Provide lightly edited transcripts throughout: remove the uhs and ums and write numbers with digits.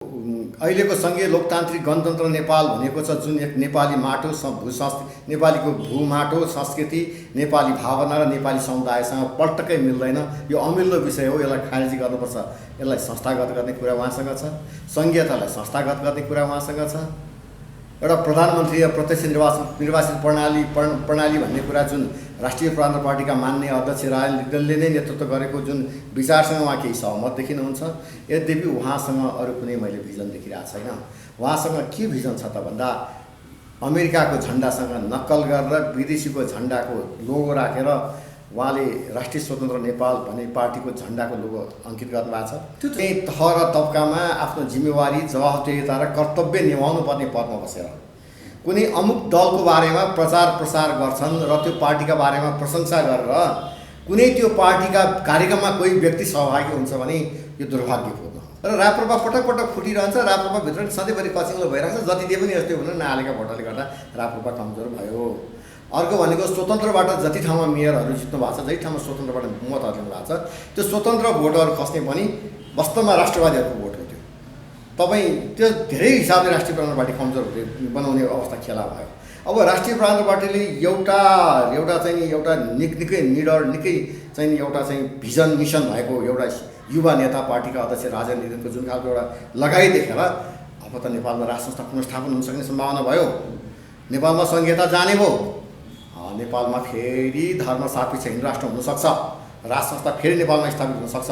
अहिलेको सङ्घीय लोकतान्त्रिक गणतन्त्र नेपाल भनेको छ जुन एक नेपाली माटो नेपालीको भूमाटो संस्कृति नेपाली भावना र नेपाली समुदायसँग पटक्कै मिल्दैन। यो अमिल्दो विषय हो, यसलाई खारेजी गर्नुपर्छ। यसलाई संस्थागत गर्ने कुरा उहाँसँग छ, सङ्घीयतालाई संस्थागत गर्ने कुरा उहाँसँग छ। एउटा प्रधानमन्त्री प्रत्यक्ष निर्वाचित प्रणाली भन्ने कुरा जुन राष्ट्रिय प्रजातन्त्र पार्टीका मान्य अध्यक्ष राजले नै नेतृत्व गरेको जुन विचारसँग उहाँ केही सहमत देखिनुहुन्छ। यद्यपि उहाँसँग अरू कुनै मैले भिजन देखिरहेको छैन। उहाँसँग के भिजन छ त भन्दा अमेरिकाको झन्डासँग नक्कल गरेर विदेशीको झन्डाको लोगो राखेर उहाँले राष्ट्रिय स्वतन्त्र नेपाल भन्ने पार्टीको झन्डाको लोगो अङ्कित गर्नुभएको छ। त्यो चाहिँ तह र तबकामा आफ्नो जिम्मेवारी जवाफदेहिता र कर्तव्य निभाउनु पर्ने पदमा बसेर कुनै अमुक दलको बारेमा प्रचार प्रसार गर्छन् र त्यो पार्टीका बारेमा प्रशंसा गरेर कुनै त्यो पार्टीका कार्यक्रममा कोही व्यक्ति सहभागी हुन्छ भने यो दुर्भाग्यपूर्ण हो। र राप्रपा पटक पटक फुटिरहन्छ, राप्रपाभित्र सधैँभरि कचिङ्लो भइरहेको छ। जति दिए पनि यस्तै हुन नहालेका भोटले गर्दा राप्रपा कमजोर भयो। अर्को भनेको स्वतन्त्रबाट जति ठाउँमा मेयरहरू जित्नु भएको छ, जति ठाउँमा स्वतन्त्रबाट मतहरू लिनु भएको छ, त्यो स्वतन्त्र भोटहरू खस्ने पनि वास्तवमा राष्ट्रवादीहरूको भोट हो। तपाईँ त्यो धेरै हिसाबले राष्ट्रिय प्रजातन्त्र पार्टी कमजोर बनाउने अवस्था खेला भयो। अब राष्ट्रिय प्रजातन्त्र पार्टीले एउटा चाहिँ एउटा निकै निडर निकै चाहिँ एउटा चाहिँ भिजन मिसन भएको एउटा युवा नेता पार्टीका अध्यक्ष राजेन लिङ्गदेनको जुन खालको एउटा लगाइ देखेर अब त नेपालमा राज संस्था पुनर्स्थापन हुन सक्ने सम्भावना भयो। नेपालमा सङ्घीयता जाने भयो। नेपालमा फेरि धर्मसापेक्ष हिन्दू राष्ट्र हुनसक्छ। राज संस्था फेरि नेपालमा स्थापित हुनसक्छ।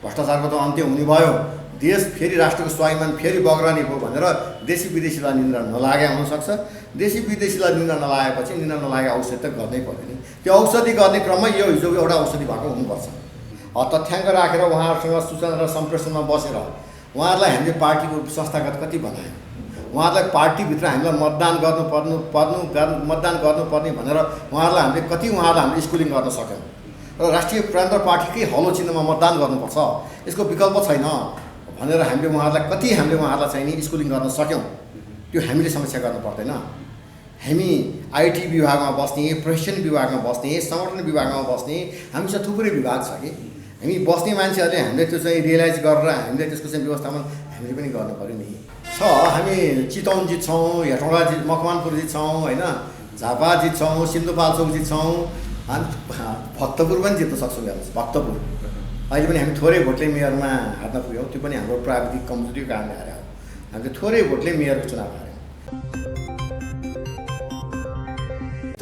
भ्रष्टाचारको त अन्त्य हुने भयो। देश फेरि राष्ट्रको स्वाभिमान फेरि बग्रानी भयो भनेर देशी विदेशीलाई निन्द्रा नलागे हुनसक्छ। देशी विदेशीलाई निन्द्रा नलागेपछि निन्द्रा नलागे औषधि त गर्नै पर्यो नि। त्यो औषधि गर्ने क्रममा यो हिजो एउटा औषधि भएको हुनुपर्छ। तथ्याङ्क राखेर उहाँहरूसँग सूचना र सम्प्रेषणमा बसेर उहाँहरूलाई हामीले पार्टीको संस्थागत कति बनायौँ, उहाँहरूलाई पार्टीभित्र हामीलाई मतदान गर्नुपर्ने भनेर उहाँहरूलाई हामीले स्कुलिङ गर्न सक्यौँ। र राष्ट्रिय प्रजातन्त्र पार्टीकै हलो चिन्हमा मतदान गर्नुपर्छ, यसको विकल्प छैन भनेर हामीले उहाँहरूलाई चाहिँ नि स्कुलिङ गर्न सक्यौँ। त्यो हामीले समस्या गर्नु पर्दैन। हामी आइटी विभागमा बस्ने, प्रशिक्षण विभागमा बस्ने, संगठन विभागमा बस्ने, हामीसँग थुप्रै विभाग छ कि हामी बस्ने मान्छेहरूले हामीले त्यो चाहिँ रियलाइज गरेर हामीले त्यसको चाहिँ व्यवस्थापन हामीले पनि गर्नु पऱ्यो नि। हामी चितवन जित्छौँ, हेटौँडा मकवानपुर जित्छौँ, होइन, झापा जित्छौँ, सिन्धुपाल्चोक जित्छौँ, अनि भक्तपुर पनि जित्न सक्छौँ। हेर्नुहोस्, भक्तपुर अहिले पनि हामी थोरै भोटले मेयरमा हार्न पुग्यौँ। त्यो पनि हाम्रो प्राविधिक कमजोरीको कारणले हार्यौँ। हामीले थोरै भोटले मेयरको चुनाव हार्यौँ।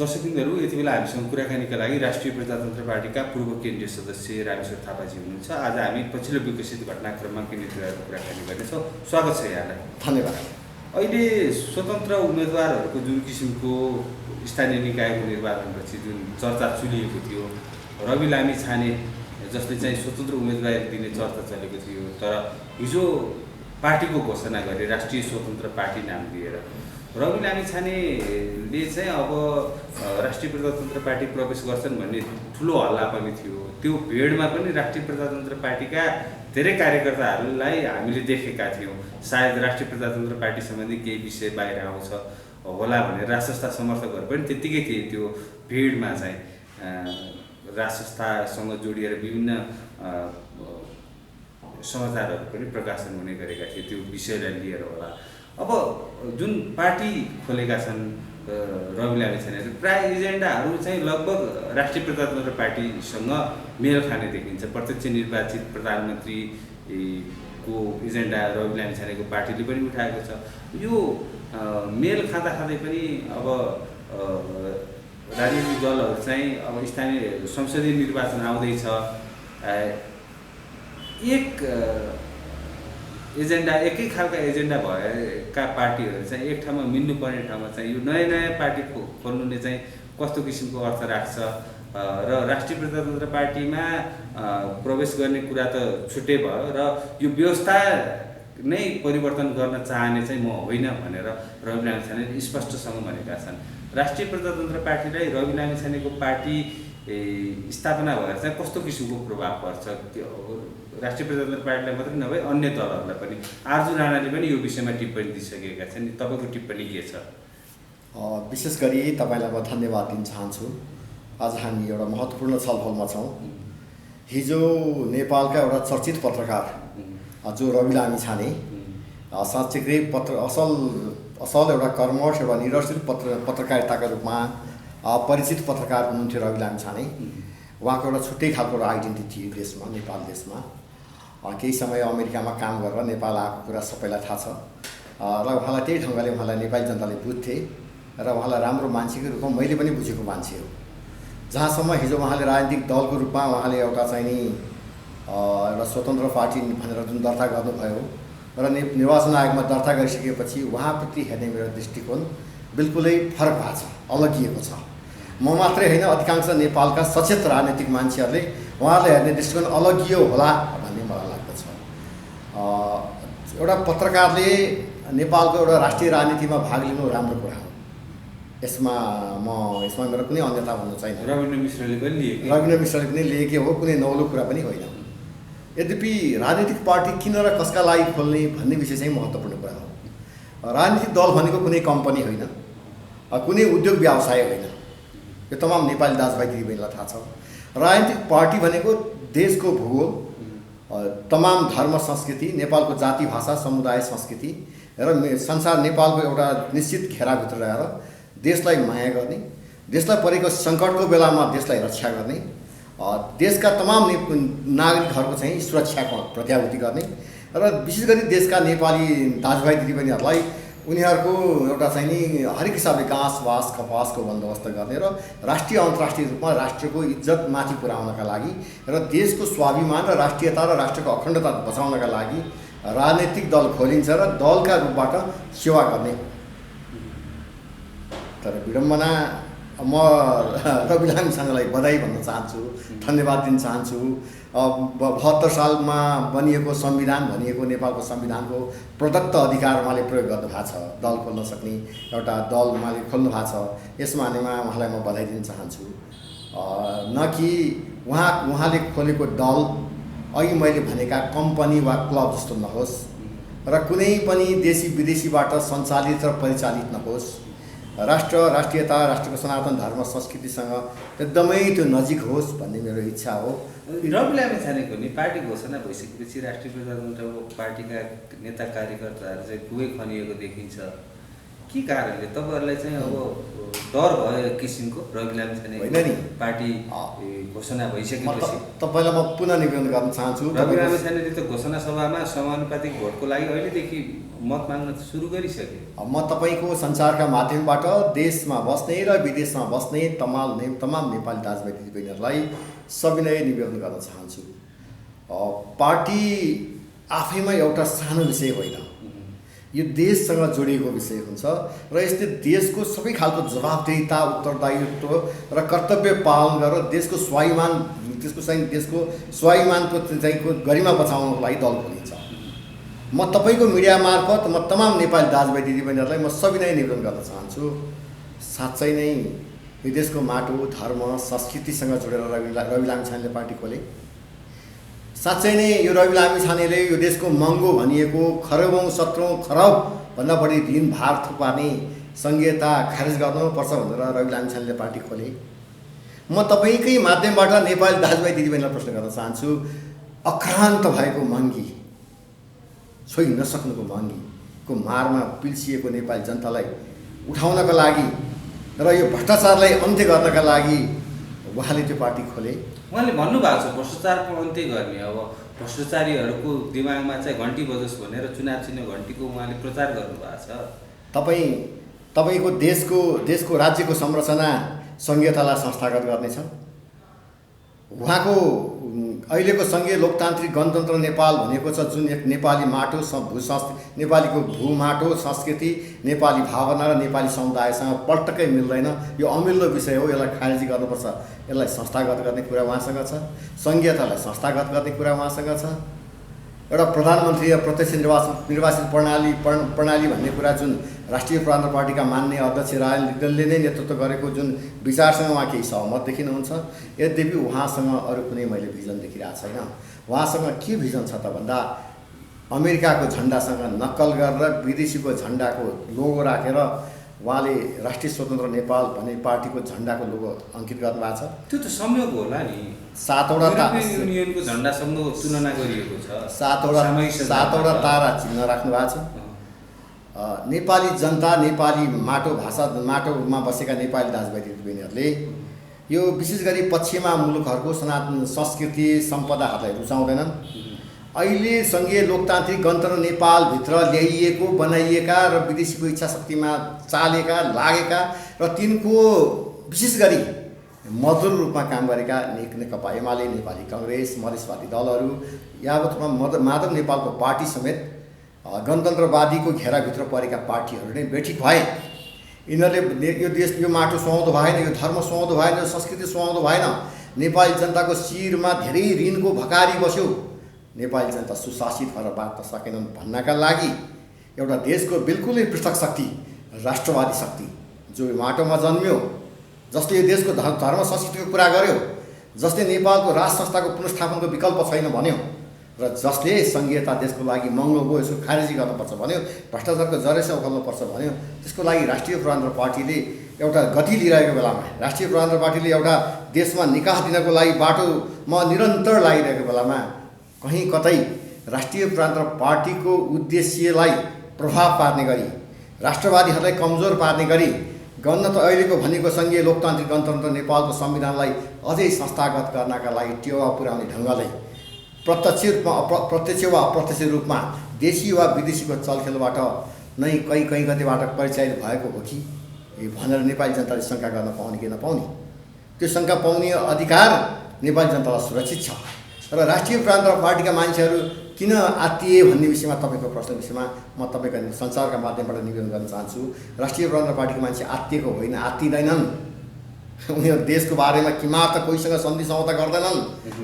दर्शकबिन्दुहरू, यति बेला हामीसँग कुराकानीका लागि राष्ट्रिय प्रजातन्त्र पार्टीका पूर्व केन्द्रीय सदस्य रामेश्वर थापाजी हुनुहुन्छ। आज हामी पछिल्लो विकसित घटनाक्रममा केन्द्रित कुराकानी गर्नेछौँ। स्वागत छ यहाँलाई। धन्यवाद। अहिले स्वतन्त्र उम्मेदवारहरूको जुन किसिमको स्थानीय निकायको निर्वाचनपछि जुन चर्चा चुलिएको थियो, रवि लामिछाने जसले चाहिँ स्वतन्त्र उम्मेदवारी दिने चर्चा चलेको थियो, तर हिजो पार्टीको घोषणा गरे राष्ट्रिय स्वतन्त्र पार्टी नाम दिएर रवि लामिछानेले चाहिँ अब राष्ट्रिय प्रजातन्त्र पार्टी प्रवेश गर्छन् भन्ने ठुलो हल्ला पनि थियो। त्यो भिडमा पनि राष्ट्रिय प्रजातन्त्र पार्टीका धेरै कार्यकर्ताहरूलाई हामीले देखेका थियौँ। सायद राष्ट्रिय प्रजातन्त्र पार्टी सम्बन्धी केही विषय बाहिर आउँछ होला भनेर राज संस्था समर्थकहरू पनि त्यत्तिकै थिए। त्यो भिडमा चाहिँ राज संस्थासँग जोडिएर विभिन्न समाचारहरू पनि प्रकाशन हुने गरेका थिए, त्यो विषयलाई लिएर होला। अब जुन पार्टी खोलेका छन् रवि लामिछानेहरू, प्राय एजेन्डाहरू चाहिँ लगभग राष्ट्रिय प्रजातन्त्र पार्टीसँग मेल खाने देखिन्छ। प्रत्यक्ष निर्वाचित प्रधानमन्त्रीको एजेन्डा रवि लामिछानेको पार्टीले पनि उठाएको छ। यो मेल खाँदा पनि अब राजनीतिक दलहरू चाहिँ अब स्थानीय संसदीय निर्वाचन आउँदैछ, एक एजेन्डा एकै खालका एजेन्डा भएका पार्टीहरू चाहिँ एक ठाउँमा मिल्नुपर्ने ठाउँमा चाहिँ यो नयाँ पार्टी खोल्नु ने चाहिँ कस्तो किसिमको अर्थ राख्छ र राष्ट्रिय प्रजातन्त्र पार्टीमा प्रवेश गर्ने कुरा त छुट्टै भयो र यो व्यवस्था नै परिवर्तन गर्न चाहने चाहिँ म होइन भनेर रवि लामिछानेले स्पष्टसँग भनेका छन्। राष्ट्रिय प्रजातन्त्र पार्टीलाई रवि लामिछानेको पार्टी स्थापना भएर चाहिँ कस्तो किसिमको प्रभाव पर्छ, राष्ट्रिय प्रजातन्त्र पार्टीलाई मात्रै नभए अन्य दलहरूलाई पनि? आर्जु राणाले पनि यो विषयमा टिप्पणी दिइसकेका छन्, तपाईँको टिप्पणी के छ? विशेष गरी तपाईँलाई म धन्यवाद दिन चाहन्छु। आज हामी एउटा महत्त्वपूर्ण छलफलमा छौँ। हिजो नेपालका एउटा चर्चित पत्रकार जो रवि लामिछाने साँच्चै असल एउटा कर्मठ एउटा निरक्षर पत्रकारिताका रूपमा परिचित पत्रकार हुनुहुन्थ्यो रवि लामिछाने। उहाँको एउटा छुट्टै खालको एउटा आइडेन्टिटी थियो देशमा, नेपाल देशमा। केही समय अमेरिकामा काम गरेर नेपाल आएको कुरा सबैलाई थाहा छ र उहाँलाई त्यही ढङ्गले उहाँलाई नेपाली जनताले बुझ्थे र उहाँलाई राम्रो मान्छेको रूपमा मैले पनि बुझेको मान्छे हो। जहाँसम्म हिजो उहाँले राजनीतिक दलको रूपमा उहाँले एउटा चाहिँ नि एउटा स्वतन्त्र पार्टी भनेर जुन दर्ता गर्नुभयो र निर्वाचन आयोगमा दर्ता गरिसकेपछि उहाँप्रति हेर्ने मेरो दृष्टिकोण बिल्कुलै फरक भएको छ, अलगिएको छ। म मात्रै होइन, अधिकांश नेपालका सचेत राजनीतिक मान्छेहरूले उहाँले हेर्ने दृष्टिकोण अलगियो होला भन्ने मलाई लाग्दछ। एउटा पत्रकारले नेपालको एउटा राष्ट्रिय राजनीतिमा भाग लिनु राम्रो कुरा हो। यसमा मेरो कुनै अन्यता भन्नु छैन। रविन्द्र मिश्रले पनि लिएकै हो, कुनै नौलो कुरा पनि होइन। यद्यपि राजनीतिक पार्टी किन र कसका लागि खोल्ने भन्ने विषय चाहिँ महत्त्वपूर्ण कुरा हो। राजनीतिक दल भनेको कुनै कम्पनी होइन, कुनै उद्योग व्यवसाय होइन। यो तमाम नेपाली दाजुभाइ दिदीबहिनीलाई थाहा छ। राजनीतिक पार्टी भनेको देशको भूगोल, तमाम धर्म संस्कृति, नेपालको जाति भाषा समुदाय संस्कृति र संसार नेपालको एउटा निश्चित घेराभित्र रहेर देशलाई माया गर्ने, देशलाई परेको सङ्कटको बेलामा देशलाई रक्षा गर्ने, देशका तमाम नागरिकहरूको चाहिँ सुरक्षाको प्रत्याभूति गर्ने र विशेष गरी देशका नेपाली दाजुभाइ दिदीबहिनीहरूलाई उनीहरूको एउटा चाहिँ नि हरेक हिसाबले घाँसबास कपासको बन्दोबस्त गर्ने र राष्ट्रिय अन्तर्राष्ट्रिय रूपमा राष्ट्रको इज्जत माथि पुर्याउनका लागि र देशको स्वाभिमान र राष्ट्रियता र राष्ट्रको अखण्डता बचाउनका लागि राजनैतिक दल खोलिन्छ र दलका रूपबाट सेवा गर्ने। तर विडम्बना, म रवि लामिछानेलाई बधाई भन्न चाहन्छु, धन्यवाद दिन चाहन्छु। 72 सालमा बनिएको संविधान भनिएको नेपालको संविधानको प्रदत्त अधिकार उहाँले प्रयोग गर्नुभएको छ। दल खोल्न सक्ने एउटा दल उहाँले खोल्नु भएको छ। यस मानेमा उहाँलाई म बधाई दिन चाहन्छु। न कि उहाँले खोलेको दल अघि मैले भनेका कम्पनी वा क्लब जस्तो नहोस् र कुनै पनि देशी विदेशीबाट सञ्चालित र परिचालित नहोस्। राष्ट्रियता, राष्ट्रको सनातन धर्म संस्कृतिसँग एकदमै त्यो नजिक होस् भन्ने मेरो इच्छा हो। रवि लामिछानेको नि पार्टी घोषणा भइसकेपछि राष्ट्रिय प्रजातन्त्रको पार्टीका नेता कार्यकर्ताहरू चाहिँ खुबै खनिएको देखिन्छ। के कारणले तपाईँहरूलाई चाहिँ अब डर भयो एक किसिमको रवि लामिछाने होइन नि पार्टी घोषणा भइसकेपछि? तपाईँलाई म पुनः निवेदन गर्न चाहन्छु। रवि लामिछानेले त घोषणा सभामा समानुपातिक भोटको लागि अहिलेदेखि मत माग्न सुरु गरिसके। म तपाईँको सञ्चारका माध्यमबाट देशमा बस्ने र विदेशमा बस्ने तमाम नेपाली दाजुभाइ दिदीबहिनीहरूलाई सविनय निवेदन गर्न चाहन्छु। पार्टी आफैमा एउटा सानो विषय होइन, यो देशसँग जोडिएको विषय हुन्छ र यसले देशको सबै खालको जवाबदेहिता, उत्तरदायित्व र कर्तव्य पालन गरेर देशको स्वाभिमानको गरिमा बचाउनको लागि दल खोलिन्छ। म तपाईँको मिडिया मार्फत म तमाम नेपाली दाजुभाइ दिदीबहिनीहरूलाई म सविनय निवेदन गर्न चाहन्छु। साँच्चै नै यो देशको माटो, धर्म, संस्कृतिसँग जोडेर रवि लामिछानेले पार्टी खोले। साँच्चै नै यो रवि लामिछानेले यो देशको महँगो भनिएको खरबौँ 17 खरब भन्दा बढी ऋण भार थुपार्ने संहिता खारेज गर्नुपर्छ भनेर रवि लामिछानेले पार्टी खोले। म तपाईँकै माध्यमबाट नेपाली दाजुभाइ दिदीबहिनीलाई प्रश्न गर्न चाहन्छु। अक्रान्त भएको महँगी, छोइ नसक्नुको महँगीको मारमा पिल्सिएको नेपाली जनतालाई उठाउनका लागि र यो भ्रष्टाचारलाई अन्त्य गर्नका लागि उहाँले त्यो पार्टी खोले। उहाँले भन्नुभएको छ भ्रष्टाचारको अन्त्य गर्ने। अब भ्रष्टाचारीहरूको दिमागमा चाहिँ घन्टी बजोस् भनेर चुनाव चिन्ह घन्टीको उहाँले प्रचार गर्नुभएको छ। तपाईँको देशको राज्यको संरचना संहितालाई संस्थागत गर्नेछ। उहाँको अहिलेको सङ्घीय लोकतान्त्रिक गणतन्त्र नेपाल भनेको छ जुन एक नेपाली माटो नेपालीको भूमाटो संस्कृति, नेपाली भावना र नेपाली समुदायसँग पटक्कै मिल्दैन। यो अमिल्दो विषय हो, यसलाई खारेजी गर्नुपर्छ। यसलाई संस्थागत गर्ने कुरा उहाँसँग छ, संहितालाई संस्थागत गर्ने कुरा उहाँसँग छ। एउटा प्रधानमन्त्री र प्रत्यक्ष निर्वाचित प्रणाली भन्ने कुरा जुन राष्ट्रिय प्रजातन्त्र पार्टीका मान्य अध्यक्ष राजनले नै नेतृत्व गरेको जुन विचारसँग उहाँ केही सहमत देखिनुहुन्छ। यद्यपि उहाँसँग अरू कुनै मैले भिजन देखिरहेको छैन। उहाँसँग के भिजन छ त भन्दा अमेरिकाको झन्डासँग नक्कल गरेर विदेशीको झन्डाको लोगो राखेर उहाँले राष्ट्रिय स्वतन्त्र नेपाल भन्ने पार्टीको झन्डाको लोगो अङ्कित गर्नुभएको छ। त्यो त संयोग होला नि। 7वटा युनियनको झन्डासँग तुलना गरिएको छ। 7वटा तारा चिन्ह राख्नु भएको छ। नेपाली जनता, नेपाली माटोमा बसेका नेपाली दाजुभाइ दिदीबहिनीहरूले यो विशेष गरी पश्चिमा मुलुकहरूको सनातन संस्कृति सम्पदाहरूलाई रुचाउँदैनन्। अहिले सङ्घीय लोकतान्त्रिक गणतन्त्र नेपालभित्र ल्याइएको, बनाइएका र विदेशीको इच्छा शक्तिमा चालेका, लागेका र तिनको विशेष गरी मजदुर रूपमा काम गरेका नेकपा एमाले, नेपाली काङ्ग्रेस, मधेसवादी दलहरू, यावतमा माधव नेपालको पार्टी समेत गणतन्त्रवादीको घेराभित्र परेका पार्टीहरू नै बेठिक भए। यिनीहरूले यो देश, यो माटो सुहाउँदो भएन, यो धर्म सुहाउँदो भएन, यो संस्कृति सुहाउँदो भएन, नेपाली जनताको शिरमा धेरै ऋणको भकारी बस्यो, नेपाली जनता सुशासित भएर बाँच्न सकेनन् भन्नका लागि एउटा देशको बिल्कुलै पृथक शक्ति, राष्ट्रवादी शक्ति जो यो माटोमा जन्मियो, जसले यो देशको धर्म संस्कृतिको कुरा गर्यो, जसले नेपालको राज संस्थाको पुनर्स्थापनको विकल्प छैन भन्यो र जसले सङ्घीयता देशको लागि महँगो हो, यसको खारेजी गर्नुपर्छ भन्यो, भ्रष्टाचारको जरेसा उखाल्नुपर्छ भन्यो, त्यसको लागि राष्ट्रिय प्रजातन्त्र पार्टीले एउटा गति लिइरहेको बेलामा, राष्ट्रिय प्रजातन्त्र पार्टीले एउटा देशमा निकास दिनको लागि बाटोमा निरन्तर लागिरहेको बेलामा कहीँ कतै राष्ट्रिय प्रजातन्त्र पार्टीको उद्देश्यलाई प्रभाव पार्ने गरी, राष्ट्रवादीहरूलाई कमजोर पार्ने गरी अहिलेको भनेको सङ्घीय लोकतान्त्रिक गणतन्त्र नेपालको संविधानलाई अझै संस्थागत गर्नका लागि टेवा पुर्याउने ढङ्गले प्रत्यक्ष वा अप्रत्यक्ष रूपमा देशी वा विदेशीको चलखेलबाट नै कहीँ कतैबाट परिचय भएको हो कि भनेर नेपाली जनताले शङ्का गर्न पाउने कि नपाउने, त्यो शङ्का पाउने अधिकार नेपाली जनतालाई सुरक्षित छ। र राष्ट्रिय प्रजातन्त्र पार्टीका मान्छेहरू किन आत्तिए भन्ने विषयमा, तपाईँको प्रश्न विषयमा म तपाईँको सञ्चारका माध्यमबाट निवेदन गर्न चाहन्छु। राष्ट्रिय प्रजातन्त्र पार्टीको मान्छे आत्तिएको होइन, आत्तिँदैनन्। उनीहरू देशको बारेमा किमार्थ कोहीसँग सन्धि समझौता गर्दैनन्।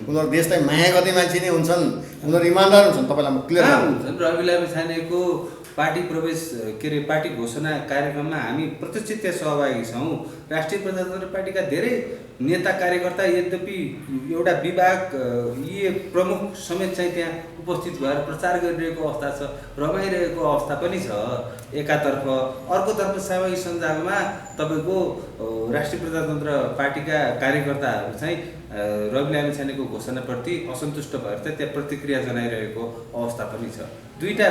उनीहरू देशलाई माया गर्ने मान्छे नै हुन्छन्, उनीहरू इमान्दार हुन्छन्। तपाईँलाई म क्लियर हुन्छन्। रवि लामिछानेको पार्टी प्रवेश पार्टी घोषणा कार्यक्रममा हामी प्रत्यक्ष त्यहाँ सहभागी छौँ। राष्ट्रिय प्रजातन्त्र पार्टीका धेरै नेता कार्यकर्ता, यद्यपि एउटा विभाग प्रमुख समेत चाहिँ त्यहाँ उपस्थित भएर प्रचार गरिरहेको अवस्था छ, रमाइरहेको अवस्था पनि छ एकातर्फ। अर्कोतर्फ सामाजिक सञ्जालमा तपाईँको राष्ट्रिय प्रजातन्त्र पार्टीका कार्यकर्ताहरू चाहिँ रवि लामिछानेको घोषणाप्रति असन्तुष्ट भएर चाहिँ त्यहाँ प्रतिक्रिया जनाइरहेको अवस्था पनि छ। दुईटा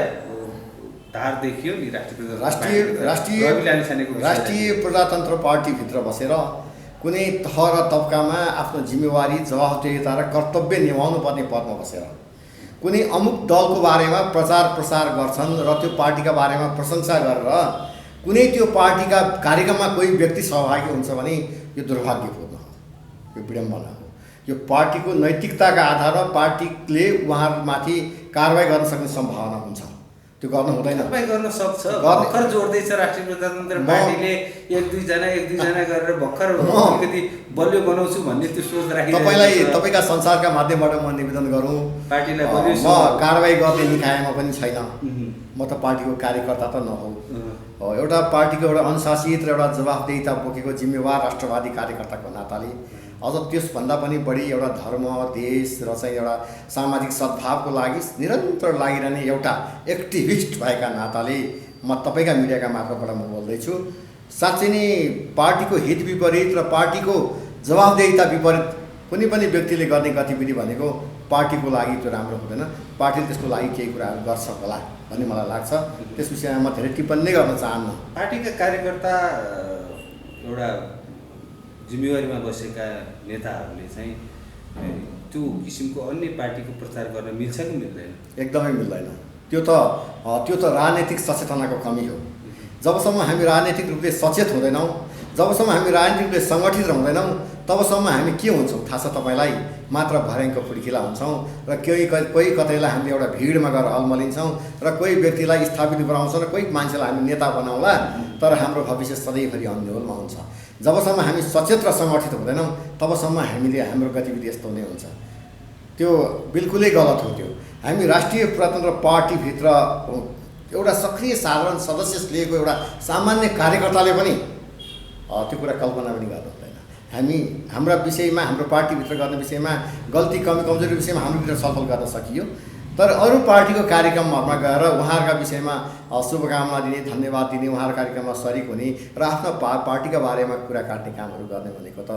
धार देखियो नि राष्ट्रिय प्रजातन्त्र पार्टीभित्र बसेर कुनै तह र तबकामा आफ्नो जिम्मेवारी, जवाफदेहिता र कर्तव्य निभाउनु पर्ने पदमा बसेर कुनै अमुक दलको बारेमा प्रचार प्रसार गर्छन् र त्यो पार्टीका बारेमा प्रशंसा गरेर कुनै त्यो पार्टीका कार्यक्रममा कोही व्यक्ति सहभागी हुन्छ भने यो दुर्भाग्यपूर्ण हो, यो विडम्बना हो। यो पार्टीको नैतिकताका आधारमा पार्टीले उहाँहरूमाथि कारबाही गर्न सक्ने सम्भावना हुन्छ, त्यो गर्न हुँदैन। तपाईँ गर्न सक्छ। भर्खर जोड्दैछ राष्ट्रिय प्रजातन्त्र पार्टीले एक दुईजना गरेर भर्खर अलिकति बलियो बनाउँछु भन्ने त्यो सोच राखेको। तपाईँका संसारका माध्यमबाट म निवेदन गरौँ, पार्टीलाई बलियो म कारबाही गर्ने निकायमा पनि छैन, म त पार्टीको कार्यकर्ता त नहौ। एउटा पार्टीको एउटा अनुशासित र एउटा जवाफदेहिता बोकेको जिम्मेवार राष्ट्रवादी कार्यकर्ताको नाताले अझ त्यसभन्दा पनि बढी एउटा धर्म, देश र चाहिँ एउटा सामाजिक सद्भावको लागि निरन्तर लागिरहने एउटा एक्टिभिस्ट भएका नाताले म तपाईँका मिडियाका मार्फतबाट म बोल्दैछु। साँच्चै नै पार्टीको हित विपरीत र पार्टीको जवाफदेहिता विपरीत कुनै पनि व्यक्तिले गर्ने गतिविधि भनेको पार्टीको लागि त्यो राम्रो हुँदैन। पार्टीले त्यसको लागि केही कुराहरू गर्छ होला भन्ने मलाई लाग्छ। त्यस विषयमा म धेरै टिप्पणी नै गर्न चाहन्न। पार्टीका कार्यकर्ता एउटा जिम्मेवारीमा बसेका नेताहरूले चाहिँ त्यो किसिमको अन्य पार्टीको प्रचार गर्न मिल्छ कि मिल्दैन? एकदमै मिल्दैन। त्यो त राजनैतिक सचेतनाको कमी हो। जबसम्म हामी राजनैतिक रूपले सचेत हुँदैनौँ, जबसम्म हामी राजनीतिक रूपले सङ्गठित हुँदैनौँ, तबसम्म हामी के हुन्छौँ थाहा छ तपाईँलाई? मात्र भर्याङको फुड्किला हुन्छौँ र कोही कतैलाई हामीले एउटा भिडमा गएर अल्मलिन्छौँ र कोही व्यक्तिलाई स्थापित बनाउँछौँ र कोही मान्छेलाई हामी नेता बनाउँला, तर हाम्रो भविष्य सधैँभरि अन्यलमा हुन्छ। जबसम्म हामी सचेत र सङ्गठित हुँदैनौँ तबसम्म हाम्रो गतिविधि यस्तो नै हुन्छ। त्यो बिल्कुलै गलत हो। त्यो हामी राष्ट्रिय प्रजातन्त्र पार्टीभित्र एउटा सक्रिय साधारण सदस्य लिएको एउटा सामान्य कार्यकर्ताले पनि त्यो कुरा कल्पना पनि गर्नु हुँदैन। हाम्रा विषयमा, हाम्रो पार्टीभित्र गर्ने विषयमा, गल्ती कमजोरी विषयमा हाम्रोभित्र छलफल गर्न सकियो, तर अरू पार्टीको कार्यक्रमहरूमा गएर उहाँहरूका विषयमा शुभकामना दिने, धन्यवाद दिने, उहाँहरूको कार्यक्रममा सरिक हुने र आफ्नो पार्टीका बारेमा कुरा काट्ने कामहरू गर्ने भनेको त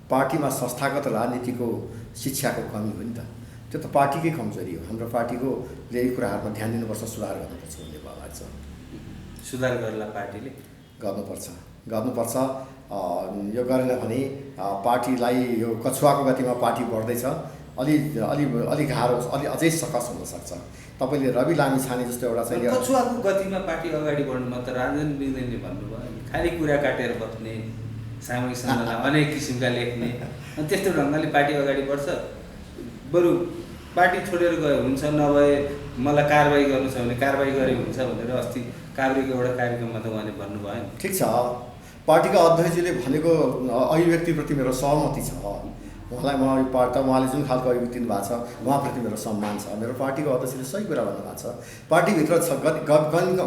पार्टीमा संस्थागत राजनीतिको शिक्षाको कमी हो नि त। त्यो त पार्टीकै कमजोरी हो। हाम्रो पार्टीको यही कुराहरूमा ध्यान दिनुपर्छ, सुधार गर्नुपर्छ भन्ने मलाई लाग्छ। सुधार गर्ला पार्टीले? गर्नुपर्छ। यो गरेन भने पार्टीलाई यो कछुवाको गतिमा पार्टी बढ्दैछ, अलि गाह्रो, अझै सकस हुनसक्छ। तपाईँले रवि लामिछाने जस्तो एउटा चाहिँ कछुवाको गतिमा पार्टी अगाडि बढ्नुमा त राजन विगदेनले भन्नुभयो, खालि कुरा काटेर बस्ने, सामूहिक सञ्चालन अनेक किसिमका लेख्ने, अनि त्यस्तो ढङ्गले पार्टी अगाडि बढ्छ। बरु पार्टी छोडेर गयो हुन्छ, नभए मलाई कारबाही गर्नु छ भने कारबाही गरे हुन्छ भनेर अस्ति काभ्रेको एउटा कार्यक्रममा त उहाँले भन्नुभयो नि। ठिक छ, पार्टीका अध्यक्षजीले भनेको अभिव्यक्तिप्रति मेरो सहमति छ। उहाँलाई उहाँले जुन खालको अभिव्यक्ति दिनुभएको छ उहाँप्रति मेरो सम्मान छ। मेरो पार्टीको अध्यक्षले सही कुरा भन्नुभएको छ। पार्टीभित्र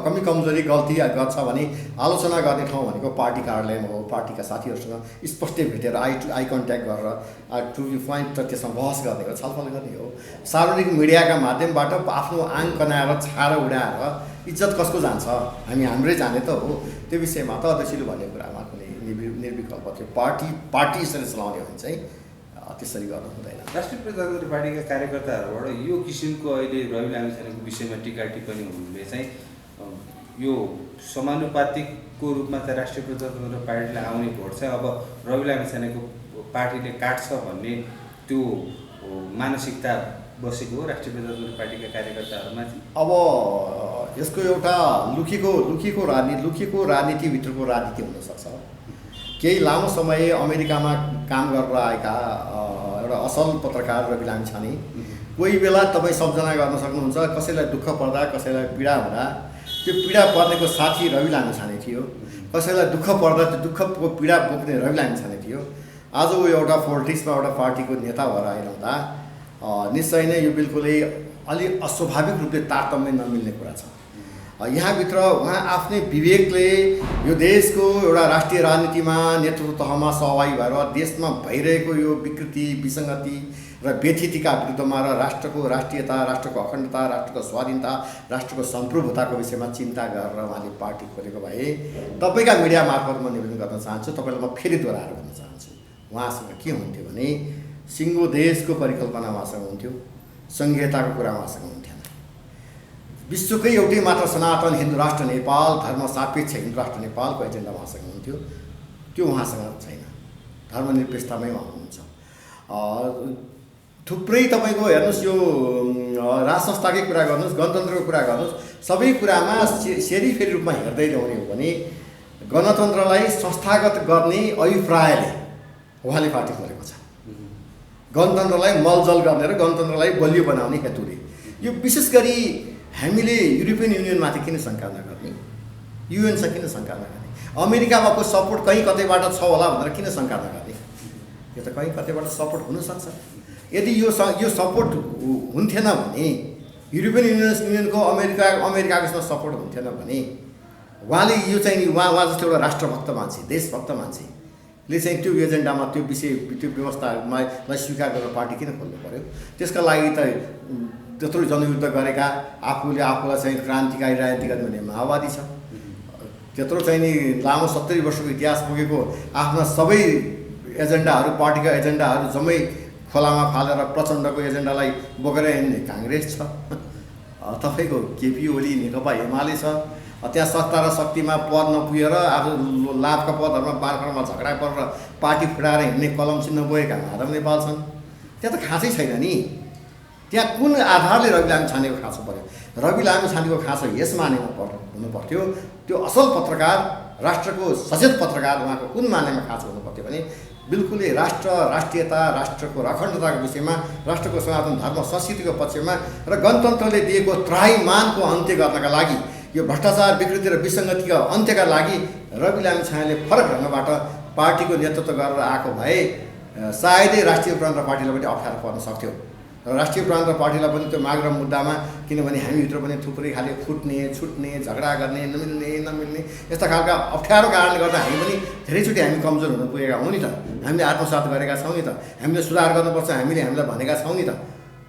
कमी कमजोरी गल्ती गर्छ भने आलोचना गर्ने ठाउँ भनेको पार्टी कार्यालयमा हो। पार्टीका साथीहरूसँग स्पष्ट भेटेर आई कन्ट्याक्ट गरेर टु बी पोइन्ट त त्यसमा बहस गर्ने हो, छलफल गर्ने हो। सार्वजनिक मिडियाका माध्यमबाट आफ्नो आङ कनाएर छाएर उडाएर इज्जत कसको जान्छ? हाम्रै जाने त हो। त्यो विषयमा त अध्यक्षले भनेको कुरामा कुनै निर्विकल्प थियो। पार्टी यसरी चलाउने हो भने चाहिँ त्यसरी गर्नु हुँदैन। राष्ट्रिय प्रजातन्त्र पार्टीका कार्यकर्ताहरूबाट यो किसिमको अहिले रवि लामिछानेको विषयमा टिका टिप्पणी हुनुले चाहिँ यो समानुपातिकको रूपमा चाहिँ राष्ट्रिय प्रजातन्त्र पार्टीलाई आउने भोट चाहिँ अब रवि लामिछानेको पार्टीले काट्छ भन्ने त्यो मानसिकता बसेको हो राष्ट्रिय प्रजातन्त्र पार्टीका कार्यकर्ताहरूमाथि। अब यसको एउटा लुकेको राजनीतिभित्रको राजनीति हुनसक्छ। केही लामो समय अमेरिकामा काम गरेर आएका एउटा असल पत्रकार रवि लामिछाने कोही बेला तपाईँ सम्झना गर्न सक्नुहुन्छ, कसैलाई दुःख पर्दा कसैलाई पीडा हुँदा त्यो पीडा पर्नेको साथी रवि लामिछाने थियो, कसैलाई दुःख पर्दा त्यो दुःखको पीडा बोक्ने रवि लामिछाने थियो। आज ऊ एउटा पोलिटिक्समा एउटा पार्टीको नेता भएर आइरहँदा निश्चय नै यो बिल्कुलै अलि अस्वाभाविक रूपले तारतम्य नमिल्ने कुरा छ। यहाँभित्र उहाँ आफ्नै विवेकले यो देशको एउटा राष्ट्रिय राजनीतिमा नेतृत्व तहमा सहभागी भएर देशमा भइरहेको यो विकृति विसङ्गति र व्यथितिका विरुद्धमा र राष्ट्रको राष्ट्रियता, राष्ट्रको अखण्डता, राष्ट्रको स्वाधीनता, राष्ट्रको सम्प्रभुताको विषयमा चिन्ता गरेर उहाँले पार्टी खोलेको भए तपाईँका मिडिया मार्फत म निवेदन गर्न चाहन्छु, तपाईँलाई म फेरि दोहोऱ्याएर भन्न चाहन्छु, उहाँसँग के हुन्थ्यो भने सिङ्गो देशको परिकल्पना उहाँसँग हुन्थ्यो, सङ्घीयताको कुरा उहाँसँग हुन्थेन। विश्वकै एउटै मात्र सनातन हिन्दू राष्ट्र नेपाल, धर्म सापेक्ष हिन्दू राष्ट्र नेपालको एजेन्डा उहाँसँग हुन्थ्यो। त्यो उहाँसँग छैन। धर्मनिरपेक्षतामै उहाँ हुनुहुन्छ। थुप्रै तपाईँको हेर्नुहोस्, यो राज संस्थाकै कुरा गर्नुहोस्, गणतन्त्रको कुरा गर्नुहोस्, सबै कुरामा सेरीफेरी रूपमा हेर्दै ल्याउने हो भने गणतन्त्रलाई संस्थागत गर्ने अभिप्रायले उहाँले पार्टी खोलेको छ। गणतन्त्रलाई मलजल गर्ने र गणतन्त्रलाई बलियो बनाउने हेतुले। यो विशेष गरी हामीले युरोपियन युनियनमाथि किन शङ्का नगर्ने, युएनसँग किन शङ्का नगर्ने, अमेरिकाको सपोर्ट कहीँ कतैबाट छ होला भनेर किन शङ्का नगर्ने? यो त कहीँ कतैबाट सपोर्ट हुनसक्छ। यदि यो सपोर्ट हुन्थेन भने, युरोपियन युनियनको अमेरिकाको सपोर्ट हुन्थेन भने उहाँले यो चाहिँ उहाँ जस्तो एउटा राष्ट्रभक्त मान्छे, देशभक्त मान्छेले चाहिँ त्यो एजेन्डामा त्यो विषय त्यो व्यवस्थालाई स्वीकार गरेर पार्टी किन खोल्नु पर्यो? त्यसका लागि त त्यत्रो जनयुद्ध गरेका आफूलाई चाहिँ क्रान्तिकारी राजनीतिक भन्ने माओवादी छ, त्यत्रो चाहिँ नि लामो 70 वर्षको इतिहास पुगेको आफ्ना सबै एजेन्डाहरू, पार्टीका एजेन्डाहरू जम्मै खोलामा फालेर प्रचण्डको एजेन्डालाई बोकेर हिँड्ने काङ्ग्रेस छ, तपाईँको केपी ओली नेकपा एमाले छ। त्यहाँ सत्ता र शक्तिमा पद नपुगेर आफ्नो लाभका पदहरूमा बार्खरमा झगडा गरेर पार्टी फुटाएर हिँड्ने कलम चिन्ह बोकेका माधव नेपाल छन्। त्यहाँ त खाँचै छैन नि। त्यहाँ कुन आधारले रवि लामिछानेको खाँचो पर्यो? रवि लामिछानेको खाँचो यस मानेमा हुनु पर्थ्यो, त्यो असल पत्रकार, राष्ट्रको सचेत पत्रकार उहाँको कुन मानेमा खाँचो हुनु पर्थ्यो भने बिल्कुलै राष्ट्र, राष्ट्रियता, राष्ट्रको अखण्डताको विषयमा, राष्ट्रको सनातन धर्म संस्कृतिको पक्षमा र गणतन्त्रले दिएको त्राहिमानको अन्त्य गर्नका लागि, यो भ्रष्टाचार, विकृति र विसङ्गतिका अन्त्यका लागि रवि लामिछानेले फरक ढङ्गबाट पार्टीको नेतृत्व गरेर आएको भए सायदै राष्ट्रिय प्रजातन्त्र पार्टीलाई पनि अप्ठ्यारो पर्न सक्थ्यो। र राष्ट्रिय प्रजातन्त्र पार्टीलाई पनि त्यो माग र मुद्दामा, किनभने हामीभित्र पनि थुप्रै खाले फुट्ने, छुट्ने, झगडा गर्ने, नमिल्ने यस्ता खालका अप्ठ्यारो कारणले गर्दा हामी पनि धेरैचोटि हामी कमजोर हुन पुगेका हौँ नि त। हामीले आत्मसात गरेका छौँ नि त। हामीले सुधार गर्नुपर्छ हामीलाई भनेका छौँ नि त।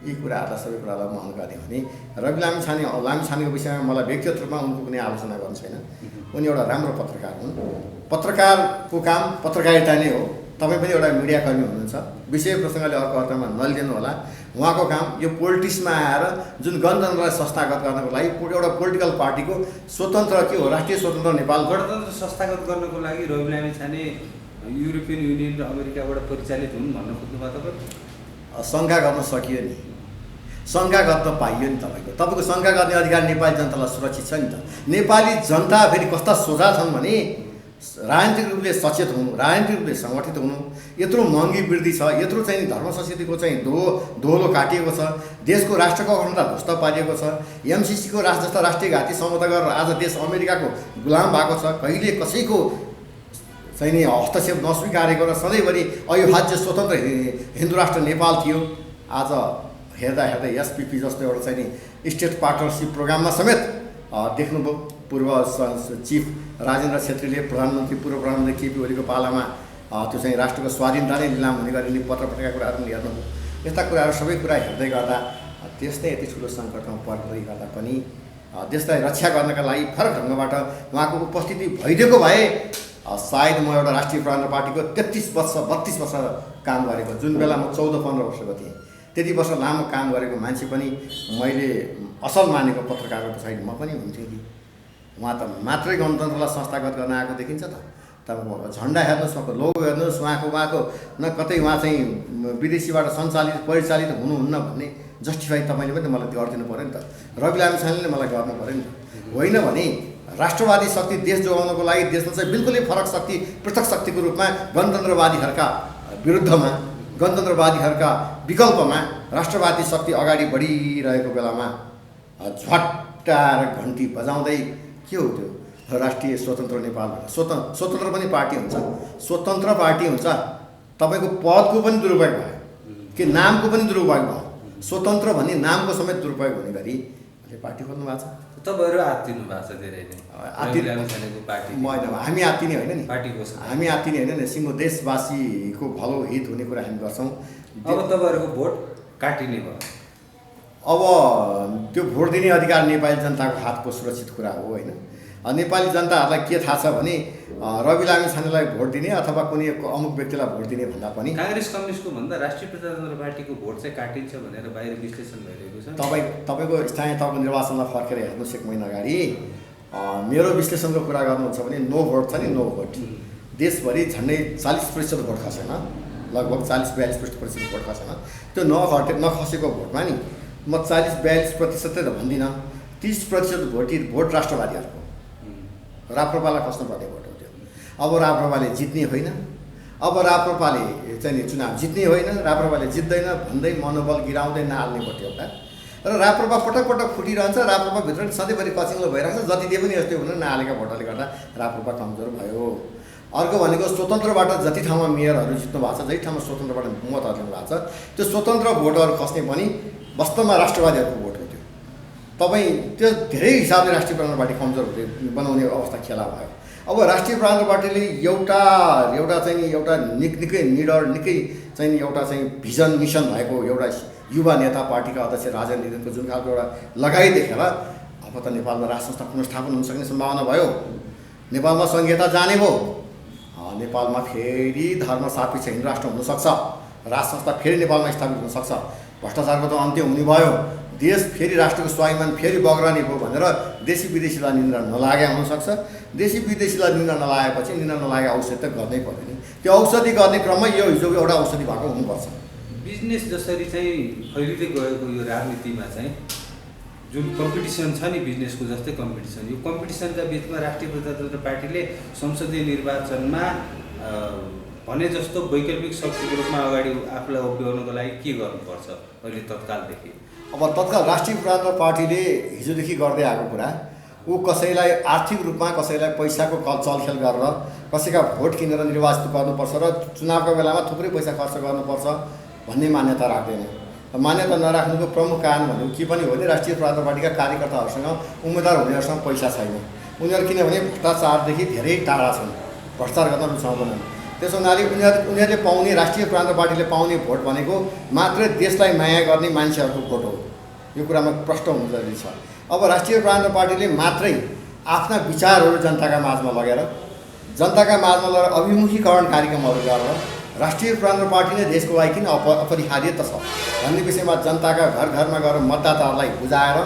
यी कुराहरूलाई सबै कुरालाई म अनुगामी भने रवि लामिछानेको विषयमा मलाई व्यक्तिगत रूपमा उनको कुनै आलोचना गर्नु छैन। उनी एउटा राम्रो पत्रकार हुन्। पत्रकारको काम पत्रकारिता नै हो। तपाईँ पनि एउटा मिडियाकर्मी हुनुहुन्छ, विषय प्रसङ्गले अर्को अर्थमा नलिदिनु होला। उहाँको काम यो पोलिटिक्समा आएर जुन गणतन्त्रलाई संस्थागत गर्नको लागि एउटा पोलिटिकल पार्टीको स्वतन्त्र के हो, राष्ट्रिय स्वतन्त्र नेपाल गणतन्त्र संस्थागत गर्नको लागि रवि लामिछाने युरोपियन युनियन र अमेरिकाबाट परिचालित हुन् भन्न खोज्नुभयो तपाईँ? शङ्का गर्न सकियो नि, शङ्का गर्न पाइयो नि। तपाईँको शङ्का गर्ने अधिकार नेपाली जनतालाई सुरक्षित छ नि त। नेपाली जनता फेरि कस्ता सोझा छन् भने राजनीतिक रूपले सचेत हुनु, राजनीतिक रूपले सङ्गठित हुनु। यत्रो महँगी वृद्धि छ, यत्रो चाहिँ धर्म संस्कृतिको चाहिँ दोहोलो काटिएको छ, देशको राष्ट्रको अखण्डता ध्वस्त पारिएको छ, एमसिसीको राष्ट्र जस्ता राष्ट्रिय घाती सम्झौता गरेर आज देश अमेरिकाको गुलाम भएको छ, कहिले कसैको चाहिँ नि हस्तक्षेप नस्वीकारेको र सधैँभरि अविभाज्य स्वतन्त्र हिन्दू राष्ट्र नेपाल थियो। आज हेर्दा हेर्दै एसपिपी जस्तो एउटा चाहिँ नि स्टेट पार्टनरसिप प्रोग्राममा समेत देख्नुभयो पूर्व चिफ राजेन्द्र छेत्रीले पूर्व प्रधानमन्त्री केपी ओलीको पालामा त्यो चाहिँ राष्ट्रको स्वाधीनता नै निलाम हुने गरिने पत्र पत्रिका कुराहरू पनि हेर्नुभयो। यस्ता कुराहरू सबै कुरा हेर्दै गर्दा देश नै यति ठुलो सङ्कटमा पर्दै गर्दा पनि देशलाई रक्षा गर्नका लागि फरक ढङ्गबाट उहाँको उपस्थिति भइदिएको भए सायद म एउटा राष्ट्रिय प्रजातन्त्र पार्टीको 32 वर्ष काम गरेको, जुन बेला म 14-15 वर्षको थिएँ, त्यति वर्ष लामो काम गरेको मान्छे पनि मैले असल मानेको पत्रकारको पछाडि म पनि हुन्थेँ कि। उहाँ त मात्रै गणतन्त्रलाई संस्थागत गर्न आएको देखिन्छ त। तपाईँको झन्डा हेर्नुहोस्, उहाँको लोगो हेर्नुहोस्, उहाँको न कतै उहाँ चाहिँ विदेशीबाट परिचालित हुनुहुन्न भन्ने जस्टिफाई तपाईँले पनि मलाई गरिदिनु पऱ्यो नि त। रवि लामिछानेले मलाई गर्नु पऱ्यो नि त। होइन भने राष्ट्रवादी शक्ति देश जोगाउनको लागि देशमा चाहिँ बिल्कुलै फरक शक्ति, पृथक शक्तिको रूपमा गणतन्त्रवादीहरूका विरुद्धमा, गणतन्त्रवादीहरूका विकल्पमा राष्ट्रवादी शक्ति अगाडि बढिरहेको बेलामा झट्टाएर घन्टी बजाउँदै के हो त्यो राष्ट्रिय स्वतन्त्र नेपाल भनेर स्वतन्त्र पनि पार्टी हुन्छ, स्वतन्त्र पार्टी हुन्छ। तपाईँको पदको पनि दुरुपयोग भयो कि नामको पनि दुरुपयोग भयो। स्वतन्त्र भन्ने नामको समेत दुरुपयोग हुने गरी पार्टी खोल्नु भएको छ। तपाईँहरू आत्तिनु भएको छ धेरै नै पार्टी। हामी आत्तिने होइन नि, पार्टीको हामी आत्तिने होइन नि। सिङ्गो देशवासीको भलो हित हुने कुरा हामी गर्छौँ। अब तपाईँहरूको भोट काटिने भयो। अब त्यो भोट दिने अधिकार नेपाली जनताको हातको सुरक्षित कुरा हो होइन। नेपाली जनताहरूलाई के थाहा छ भने रवि लामिछानेलाई भोट दिने अथवा कुनै अमुक व्यक्तिलाई भोट दिने भन्दा पनि काङ्ग्रेस कम्युनिस्टको भन्दा राष्ट्रिय प्रजातन्त्र पार्टीको भोट चाहिँ काटिन्छ भनेर बाहिर विश्लेषण भइरहेको छ। तपाईँको स्थानीय तहको निर्वाचनमा फर्केर हेर्नुहोस् 1 महिना अगाडि मेरो विश्लेषणको कुरा गर्नुहुन्छ भने नो भोट छ नि, नो भोट। देशभरि झन्डै 40% भोट खसेन, लगभग 40-42% भोट खसेन। त्यो नखसेको भोटमा नि म 40-42% त भन्दिनँ, 30% भोट राष्ट्रवादीहरूको, राप्रपालाई खस्नुपर्ने भोट हो त्यो। अब राप्रपाले जित्ने होइन, अब राप्रपाले चाहिँ नि चुनाव जित्ने होइन, राप्रपाले जित्दैन भन्दै मनोबल गिराउँदै नहाल्ने भोट एउटा। र राप्रपा पटक पटक फुटिरहन्छ, राप्रपाभित्र सधैँभरि कचिङ्लो भइरहेको छ। जति दिए पनि यस्तै हुन नहालेका भोटले गर्दा राप्रपा कमजोर भयो। अर्को भनेको स्वतन्त्रबाट जति ठाउँमा मेयरहरू जित्नु भएको छ, जति ठाउँमा स्वतन्त्रबाट मतहरू लिनु भएको छ, त्यो स्वतन्त्र भोटहरू खस्ने पनि वास्तवमा राष्ट्रवादीहरूको भोट हो त्यो। तपाईँ त्यो धेरै हिसाबले राष्ट्रिय प्रजातन्त्र पार्टी कमजोर बनाउने अवस्था खेला भयो। अब राष्ट्रिय प्रजातन्त्र पार्टीले एउटा चाहिँ नि एउटा निकै निडर, निकै चाहिँ नि एउटा चाहिँ भिजन मिसन भएको एउटा युवा नेता पार्टीका अध्यक्ष राजेन लिङ्गदेनको जुन खालको एउटा लगाइ देखेर अब त नेपालमा राज संस्था पुनर्स्थापन हुन सक्ने सम्भावना भयो। नेपालमा संहिता जाने भयो, नेपालमा फेरि धर्मसापेक्ष हिन्दू राष्ट्र हुनसक्छ, राज संस्था फेरि नेपालमा स्थापित हुनसक्छ, भ्रष्टाचारको त अन्त्य हुने भयो, देश फेरि राष्ट्रको स्वाभिमान फेरि बग्रने भयो भनेर देशी विदेशीलाई निन्द्रा नलागे हुनसक्छ। देशी विदेशीलाई निन्द्रा नलागेपछि निन्द्रा नलागे औषधि त गर्नै पर्यो नि। त्यो औषधि गर्ने क्रममा यो हिजो एउटा औषधि भएको हुनुपर्छ। बिजनेस जसरी चाहिँ फैलिँदै गएको यो राजनीतिमा चाहिँ जुन कम्पिटिसन छ नि, बिजनेसको जस्तै कम्पिटिसन, यो कम्पिटिसनका बिचमा राष्ट्रिय प्रजातन्त्र पार्टीले संसदीय निर्वाचनमा भने जस्तो वैकल्पिक शक्तिको रूपमा अगाडि आफूलाई उभ्याउनको लागि के गर्नुपर्छ अहिले तत्कालदेखि? अब तत्काल राष्ट्रिय प्रजातन्त्र पार्टीले हिजोदेखि गर्दै आएको कुरा, ऊ कसैलाई आर्थिक रूपमा कसैलाई पैसाको चलखेल गरेर कसैका भोट किनेर निर्वाचित गर्नुपर्छ र चुनावको बेलामा थुप्रै पैसा खर्च गर्नुपर्छ भन्ने मान्यता राख्दैन। मान्यता नराख्नुको प्रमुख कारण भनेको के पनि हो भने राष्ट्रिय प्रजातन्त्र पार्टीका कार्यकर्ताहरूसँग, उम्मेदवार हुनेहरूसँग पैसा छैन। उनीहरू किनभने भ्रष्टाचारदेखि धेरै टाढा छन्, भ्रष्टाचार गर्न रुचाउँदैनन्। त्यसो हुनाले उनीहरूले पाउने, राष्ट्रिय प्रजातन्त्र पार्टीले पाउने भोट भनेको मात्रै देशलाई माया गर्ने मान्छेहरूको भोट हो। यो कुरामा प्रष्ट हुनु जरुरी छ। अब राष्ट्रिय प्रजातन्त्र पार्टीले मात्रै आफ्ना विचारहरू जनताका माझमा लगेर, जनताका माझमा लगेर अभिमुखीकरण कार्यक्रमहरू गरेर राष्ट्रिय प्रजातन्त्र पार्टी नै देशको लागि किन अपरिहार्य त छ भन्ने विषयमा जनताका घर घरमा गएर मतदाताहरूलाई बुझाएर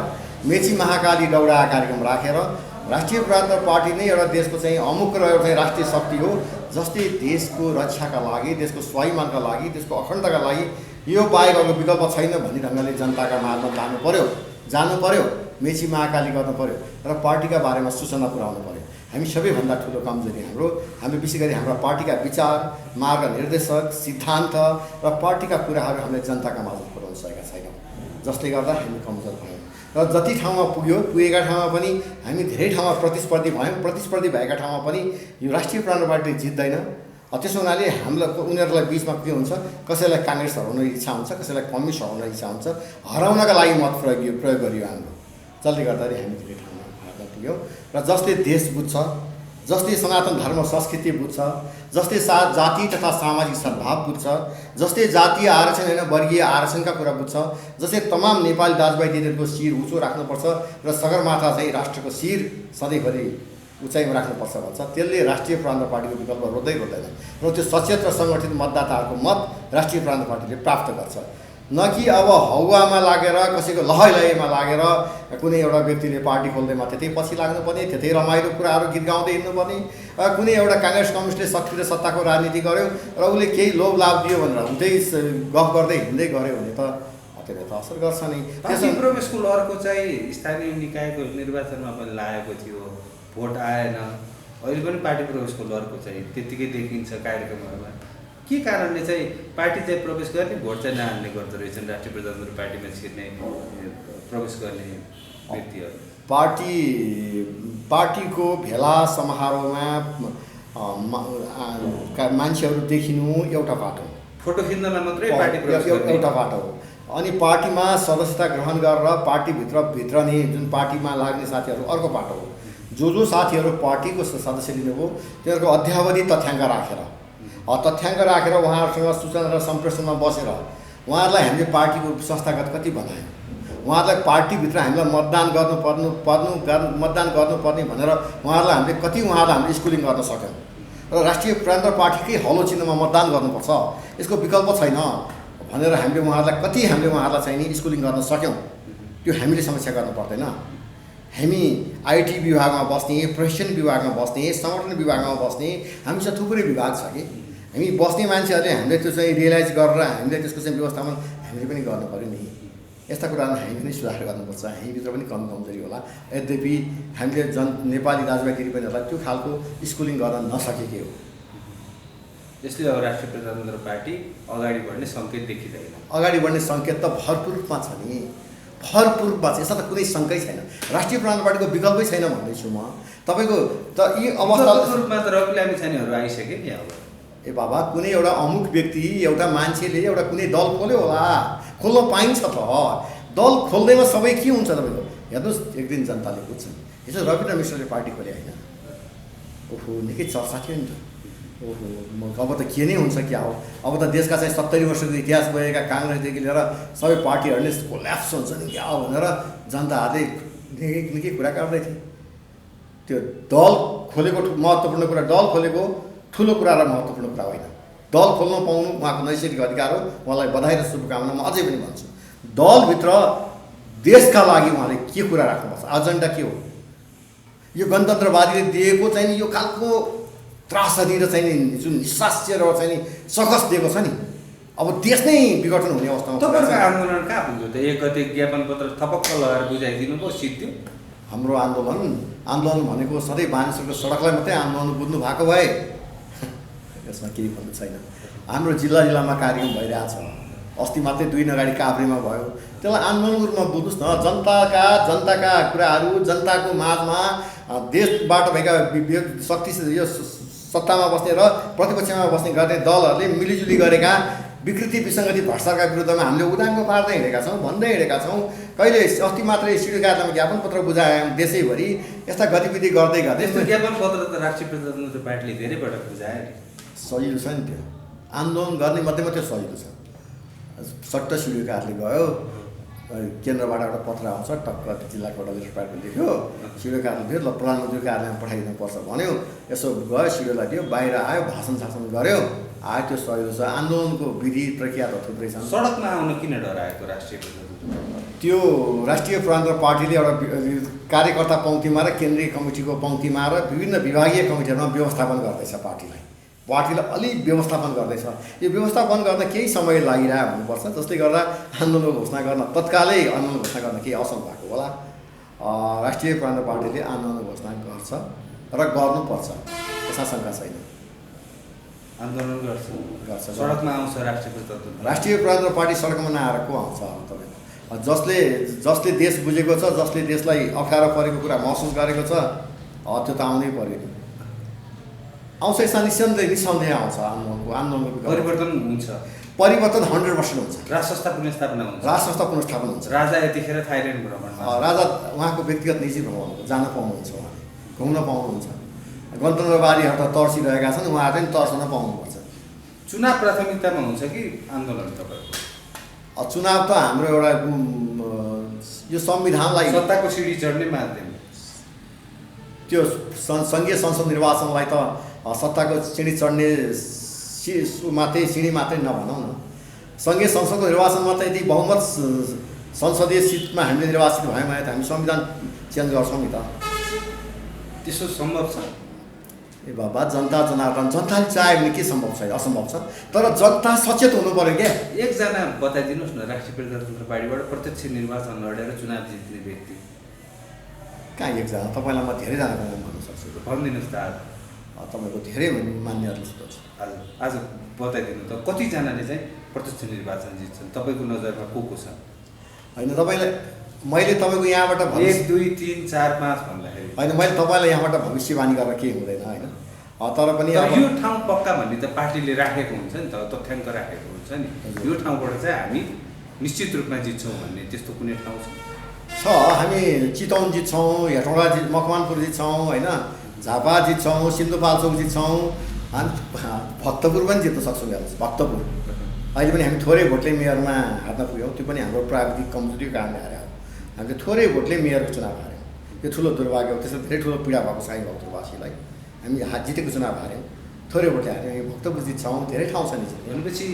मेची महाकाली दौडा कार्यक्रम राखेर राष्ट्रिय प्रजातन्त्र पार्टी नै एउटा देशको चाहिँ अमुक र एउटा राष्ट्रिय शक्ति हो जसले देशको रक्षाका लागि, देशको स्वाभिमानका लागि, देशको अखण्डताका लागि यो बाहेक अरू विकल्प छैन भन्ने ढङ्गले जनताका माझमा जानु पर्यो, मेची महाकाली गर्नु पर्यो र पार्टीका बारेमा सूचना पुर्याउनु पर्यो। हामी सबैभन्दा ठुलो कमजोरी हाम्रो विशेष गरी हाम्रा पार्टीका विचार, मार्गनिर्देशक, सिद्धान्त र पार्टीका कुराहरू हामीले जनताका माझमा पुर्याउन सकेका छैनौँ, जसले गर्दा हामी कमजोर भयौँ र जति ठाउँमा पुगेका ठाउँमा पनि हामी धेरै ठाउँमा प्रतिस्पर्धी भयौँ। प्रतिस्पर्धी भएका ठाउँमा पनि यो राष्ट्रिय प्रजातन्त्र पार्टी जित्दैन। त्यसो हुनाले उनीहरूलाई बिचमा के हुन्छ, कसैलाई काङ्ग्रेस हराउन इच्छा हुन्छ, कसैलाई कम्युनिस्ट हराउन इच्छा हुन्छ, हराउनका लागि मत प्रयोग गरियो हाम्रो, जसले गर्दाखेरि हामी धेरै ठाउँमा हार्न पुग्यौँ। र जसले देश बुझ्छ, जसले सनातन धर्म संस्कृति बुझ्छ, जसले जाति तथा सामाजिक सद्भाव बुझ्छ, जसले जातीय आरक्षण होइन वर्गीय आरक्षणका कुरा बुझ्छ, जसले तमाम नेपाली दाजुभाइ दिदीहरूको शिर उचो राख्नुपर्छ र सगरमाथा चाहिँ राष्ट्रको शिर सधैँभरि उचाइमा राख्नुपर्छ भन्छ, त्यसले राष्ट्रिय प्रजातन्त्र पार्टीको विकल्प रोज्दैन र त्यो सचेत र सङ्गठित मतदाताहरूको मत राष्ट्रिय प्रजातन्त्र पार्टीले प्राप्त गर्छ। न कि अब हौवामा लागेर कसैको लहैलहैमा लागेर कुनै एउटा व्यक्तिले पार्टी खोल्दैमा त्यतै पछि लाग्नुपर्ने, त्यतै रमाइलो कुराहरू गीत गाउँदै हिँड्नुपर्ने, कुनै एउटा काङ्ग्रेस कम्युनिस्टले शक्ति र सत्ताको राजनीति गर्यो र उसले केही लोभ लाभ दियो भनेर उतै गफ गर्दै हिँड्दै गऱ्यो भने त त्यसले त असर गर्छ नै। त्यसै प्रवेशको अर्को चाहिँ स्थानीय निकायको निर्वाचनमा पनि लागेको थियो, भोट आएन, अहिले पनि पार्टी प्रवेशको लहरको चाहिँ त्यत्तिकै देखिन्छ कार्यक्रमहरूमा। के कारणले चाहिँ पार्टी चाहिँ प्रवेश गर्ने, भोट चाहिँ नहाल्ने गर्दो रहेछन् राष्ट्रिय प्रजातन्त्र पार्टीमा छिर्ने प्रवेश गर्ने व्यक्तिहरू? पार्टीको भेला समारोहमा मान्छेहरू देखिनु एउटा बाटो, फोटो खिच्नलाई मात्रै पार्टी प्रवेश एउटा बाटो हो। अनि पार्टीमा सदस्यता ग्रहण गरेर पार्टीभित्र नै जुन पार्टीमा लाग्ने साथीहरू अर्को बाटो हो। जो साथीहरू पार्टीको सदस्य लिनुभयो तिनीहरूको अध्यावधि तथ्याङ्क राखेर उहाँहरूसँग सूचना र सम्प्रेषणमा बसेर उहाँहरूलाई हामीले पार्टीको संस्थागत कति बनायौँ, उहाँहरूलाई पार्टीभित्र हामीलाई मतदान गर्नुपर्ने भनेर हामीले स्कुलिङ गर्न सक्यौँ र राष्ट्रिय प्रजातन्त्र पार्टीकै हलो चिन्हमा मतदान गर्नुपर्छ, यसको विकल्प छैन भनेर हामीले उहाँहरूलाई चाहिँ नि स्कुलिङ गर्न सक्यौँ। त्यो हामीले समस्या गर्नु पर्दैन। हामी आइटी विभागमा बस्ने, प्रशिक्षण विभागमा बस्ने, सङ्गठन विभागमा बस्ने, हामीसँग थुप्रै विभाग छ कि हामी बस्ने मान्छेहरूले हामीले त्यो चाहिँ रियलाइज गरेर हामीले त्यसको चाहिँ व्यवस्थापन हामीले पनि गर्नु पऱ्यो नि। यस्ता कुराहरू हामी पनि सुधार गर्नुपर्छ। हामीभित्र पनि कमजोरी होला, यद्यपि हामीले नेपाली दाजुभाइ दिदीबहिनीहरूलाई त्यो खालको स्कुलिङ गर्न नसकेकै हो। यसले अब राष्ट्रिय प्रजातन्त्र पार्टी अगाडि बढ्ने सङ्केत देखिँदैन। अगाडि बढ्ने सङ्केत त भरपुर रूपमा छ नि, भरपुर रूपमा छ। यसमा त कुनै शङ्कै छैन, राष्ट्रिय प्रजातन्त्र पार्टीको विकल्पै छैन भन्दैछु म तपाईँको। त यी अवस्था रूपमा त रवि लामी छानेहरू आइसके नि। अब बाबा कुनै एउटा अमुक व्यक्ति, एउटा मान्छेले एउटा कुनै दल खोल्यो होला, खोल्न पाइन्छ त। दल खोल्दैमा सबै के हुन्छ तपाईँको हेर्नुहोस्, एक दिन जनताले बुझ्छन्। हिजो रविन्द्र मिश्रले पार्टी खोले होइन, ओहो निकै चर्चा थियो नि त। ओहो अब त के नै हुन्छ क्या हो, अब त देशका चाहिँ 70 वर्षको इतिहास भएका काङ्ग्रेसदेखि लिएर सबै पार्टीहरूले कोल्याप्स हुन्छ नि क्या हो भनेर जनताहरूले निकै कुरा गर्दै थिए। त्यो दल खोलेको महत्त्वपूर्ण कुरा, दल खोलेको ठुलो कुरा र महत्त्वपूर्ण कुरा होइन। दल खोल्न पाउनु उहाँको नैतिक अधिकार हो, उहाँलाई बधाई र शुभकामना म अझै पनि भन्छु। दलभित्र देशका लागि उहाँले के कुरा राख्नुपर्छ, एजेन्डा के हो, यो गणतन्त्रवादीले दिएको चाहिँ नि यो खालको त्रासदी र चाहिँ नि जुन निशास्य र चाहिँ नि सकस दिएको छ नि, अब देश नै विघटन हुने अवस्थामा। तपाईँहरूको आन्दोलन कहाँ पुग्यो त? 1 गते ज्ञापन पत्र थपक्क लगाएर बुझाइदिनु भयो, सिद्धि। हाम्रो आन्दोलन भनेको सधैँ मानिसहरूको सडकलाई मात्रै आन्दोलन बुझ्नु भएको भए यसमा केही भन्नु छैन। हाम्रो जिल्लामा कार्यक्रम भइरहेछ। अस्ति मात्रै 2 दिन अगाडि काभ्रेमा भयो। त्यसलाई आन्दोलनको रूपमा बुझ्नुहोस् न। जनताका कुराहरू, जनताको माझमा देशबाट भएका शक्ति यो सत्तामा बस्ने र प्रतिपक्षमा बस्ने गर्ने दलहरूले मिलिजुली गरेका विकृति विसङ्गति भ्रष्टाचारका विरुद्धमा हामीले उदाङ्गो पार्दै हिँडेका छौँ, भन्दै हिँडेका छौँ। कहिले अस्ति मात्रै सिडिओ कार्यालयमा ज्ञापन पत्र बुझायौँ देशैभरि। यस्ता गतिविधि गर्दै ज्ञापन पत्र त राष्ट्रिय प्रजातन्त्र पार्टीले धेरै पटक बुझायो। सजिलो छ नि त्यो, आन्दोलन गर्ने मध्येमा त्यो सजिलो छ। सट्ट सिडिओ कार्यालय गयो, केन्द्रबाट एउटा पत्र आउँछ, टक्क जिल्लाको एउटा लेटर प्याडमा लेख्यो, सिडिओ कार्यालय थियो, ल प्रधानमन्त्री कार्यालयमा पठाइदिनुपर्छ भन्यो। यसो गयो, सिडिओलाई दियो, बाहिर आयो, भाषण गर्यो, आयो। त्यो सहिलो छ। आन्दोलनको विधि प्रक्रिया त थुप्रै छन्। सडकमा आउन किन डराएको राष्ट्रिय त्यो राष्ट्रिय प्रजातन्त्र पार्टीले एउटा कार्यकर्ता पङ्क्तिमा र केन्द्रीय कमिटीको पङ्क्तिमा र विभिन्न विभागीय कमिटीहरूमा व्यवस्थापन गर्दैछ। पार्टीले अलिक व्यवस्थापन गर्दैछ। यो व्यवस्थापन गर्न केही समय लागिरहेको हुनुपर्छ, जसले गर्दा आन्दोलन घोषणा गर्न तत्कालै आन्दोलन घोषणा गर्न केही असर भएको होला। राष्ट्रिय प्रजातन्त्र पार्टीले आन्दोलन घोषणा गर्छ र गर्नुपर्छ, यसमा शङ्का छैन। आन्दोलन गर्छ, सडकमा आउँछ राष्ट्रिय प्रजातन्त्र पार्टी सडकमा नआएर को आउँछ? तपाईँको जसले देश बुझेको छ, जसले देशलाई अप्ठ्यारो परेको कुरा महसुस गरेको छ, त्यो त आउनै पर्यो नि। आउँछ, यसमा निसन्देह आउँछ। आन्दोलनको परिवर्तन हुन्छ, परिवर्तन 100% हुन्छ। राज संस्था पुनर्स्थापन हुन्छ। राजा यतिखेर थाइल्यान्ड भ्रमणमा, राजा उहाँको व्यक्तिगत निजी भ्रमण हो, जान पाउनुहुन्छ, उहाँले घुम्न पाउनुहुन्छ। गणतन्त्रवादीहरू त तर्सिरहेका छन्, उहाँहरू पनि तर्सन पाउनुपर्छ। चुनाव प्राथमिकतामा हुन्छ कि आन्दोलन? तपाईँको चुनाव त हाम्रो एउटा यो संविधानलाई सत्ताको सिडी चढ्ने माध्यम, त्यो सङ्घीय संसद निर्वाचनलाई त सत्ताको सिँढी चढ्ने सिँढी मात्रै नभनौँ न। सङ्घीय संसदको निर्वाचनमा त यदि बहुमत संसदीय सिटमा हामीले निर्वाचित भयौँ भने त हामी संविधान चेन्ज गर्छौँ नि त। त्यसो सम्भव छ? ए बाबा, जनताले चाह्यो भने के सम्भव छैन? असम्भव छ। तर जनता सचेत हुनु पऱ्यो क्या। एकजना बताइदिनुहोस् न, राष्ट्रिय प्रजातन्त्र पार्टीबाट प्रत्यक्ष निर्वाचन लडेर चुनाव जित्ने व्यक्ति कहाँ? एकजना। तपाईँलाई म धेरैजनाको नाम भन्न सक्छु। भनिदिनुहोस् त। तपाईँको धेरै मान्यहरू छ। आज बताइदिनु त, कतिजनाले चाहिँ प्रत्यक्ष निर्वाचन जित्छन् तपाईँको नजरमा? को छ? होइन, मैले तपाईँको यहाँबाट 1 2 3 4 5 भन्दाखेरि होइन, मैले तपाईँलाई यहाँबाट भविष्यवाणी गरेर केही हुँदैन होइन। तर पनि यो ठाउँ पक्का भन्ने त पार्टीले राखेको हुन्छ नि त, तथ्याङ्क राखेको हुन्छ नि। यो ठाउँबाट चाहिँ हामी निश्चित रूपमा जित्छौँ भन्ने त्यस्तो कुनै ठाउँ छ? हामी चितवन जित्छौँ, हेटौँडा मकवानपुर जित्छौँ होइन, झापा जित्छौँ, सिन्धुपाल्चोक जित्छौँ, अनि भक्तपुर पनि जित्न सक्छौँ। हेर्नुहोस्, भक्तपुर अहिले पनि हामी थोरै भोटले मेयरमा हार्न पुग्यौँ। त्यो पनि हाम्रो प्राविधिक कमजोरीको कारणले हार्यौँ। हामीले थोरै भोटले मेयरको चुनाव हार्यौँ। यो ठुलो दुर्भाग्य हो। त्यसमा धेरै ठुलो पीडा भएको छ हामी भक्तपुरवासीलाई। हामी जितेको चुनाव हार्यौँ, थोरै भोटले हार्यौँ। हामी भक्तपुर जित्छौँ, धेरै ठाउँ छ नि। भनेपछि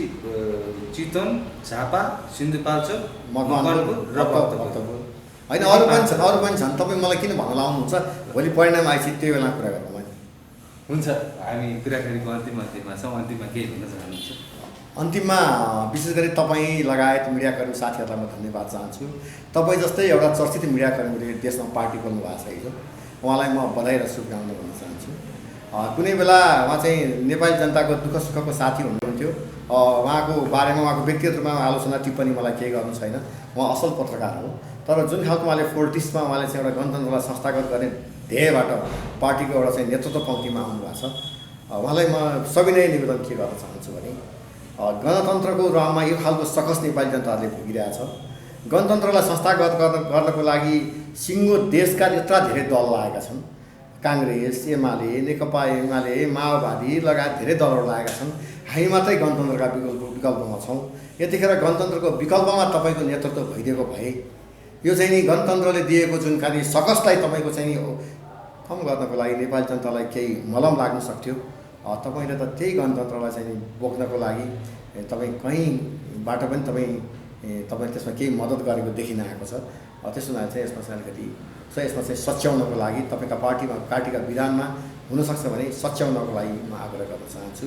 चितवन, झापा, सिन्धुपाल्चोक, मकवानपुर र भक्तपुर होइन, अरू पनि छन्। तपाईँ मलाई किन भन्न लाउनुहुन्छ? भोलि परिणाम आएपछि त्यो बेला कुरा गरौँ। हुन्छ, हामी कुराकानीको अन्तिममा छौँ। अन्तिममा केही भन्न चाहनुहुन्छ? अन्तिममा विशेष गरी तपाईँ लगायत मिडियाकर्मी साथीहरूलाई म धन्यवाद चाहन्छु। तपाईँ जस्तै एउटा चर्चित मिडियाकर्मीले देशमा पार्टी खोल्नु भएको छ हिजो, उहाँलाई म बधाई र शुभकामना भन्न चाहन्छु। कुनै बेला उहाँ चाहिँ नेपाली जनताको दुःख सुखको साथी हुनुहुन्थ्यो। उहाँको बारेमा उहाँको व्यक्तिगत रूपमा आलोचना टिप्पणी मलाई केही गर्नु छैन। उहाँ असल पत्रकार हो। तर जुन खालको उहाँले पोलिटिक्समा उहाँले चाहिँ एउटा गणतन्त्रलाई संस्थागत गर्ने ध्येयबाट पार्टीको एउटा चाहिँ नेतृत्व पङ्क्तिमा आउनुभएको छ। उहाँलाई म सविनय निवेदन के गर्न चाहन्छु भने, गणतन्त्रको रहमा यो खालको सकस नेपाली जनताले भोगिरहेछ। गणतन्त्रलाई संस्थागत गर्नको लागि सिङ्गो देशका यत्रा धेरै दल लागेका छन्। काङ्ग्रेस, एमाले, नेकपा एमाले, माओवादी लगायत धेरै दलहरू लागेका छन्। हामी मात्रै गणतन्त्रका विकल्पमा छौँ। यतिखेर गणतन्त्रको विकल्पमा तपाईँको नेतृत्व भइदिएको भए यो चाहिँ नि गणतन्त्रले दिएको जुन खालि सकसलाई तपाईँको चाहिँ नि कम गर्नको लागि नेपाली जनतालाई केही मलम लाग्न सक्थ्यो। तपाईँले त त्यही गणतन्त्रलाई चाहिँ नि बोक्नको लागि तपाईँ कहीँबाट पनि तपाईँ त्यसमा केही मद्दत गरेको देखिन आएको छ। त्यसो हुँदा चाहिँ यसमा चाहिँ अलिकति यसमा चाहिँ सच्याउनको लागि तपाईँका पार्टीका विधानमा हुनसक्छ भने सच्याउनको लागि म आग्रह गर्न चाहन्छु।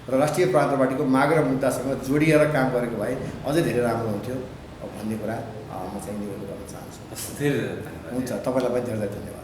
र राष्ट्रिय प्रजातन्त्र पार्टीको माग र मुद्दासँग जोडिएर काम गरेको भए अझै धेरै राम्रो हुन्थ्यो भन्ने कुरा म चाहिँ निवेदन गर्न चाहन्छु। धेरै हुन्छ, तपाईँलाई पनि धेरै धेरै धन्यवाद।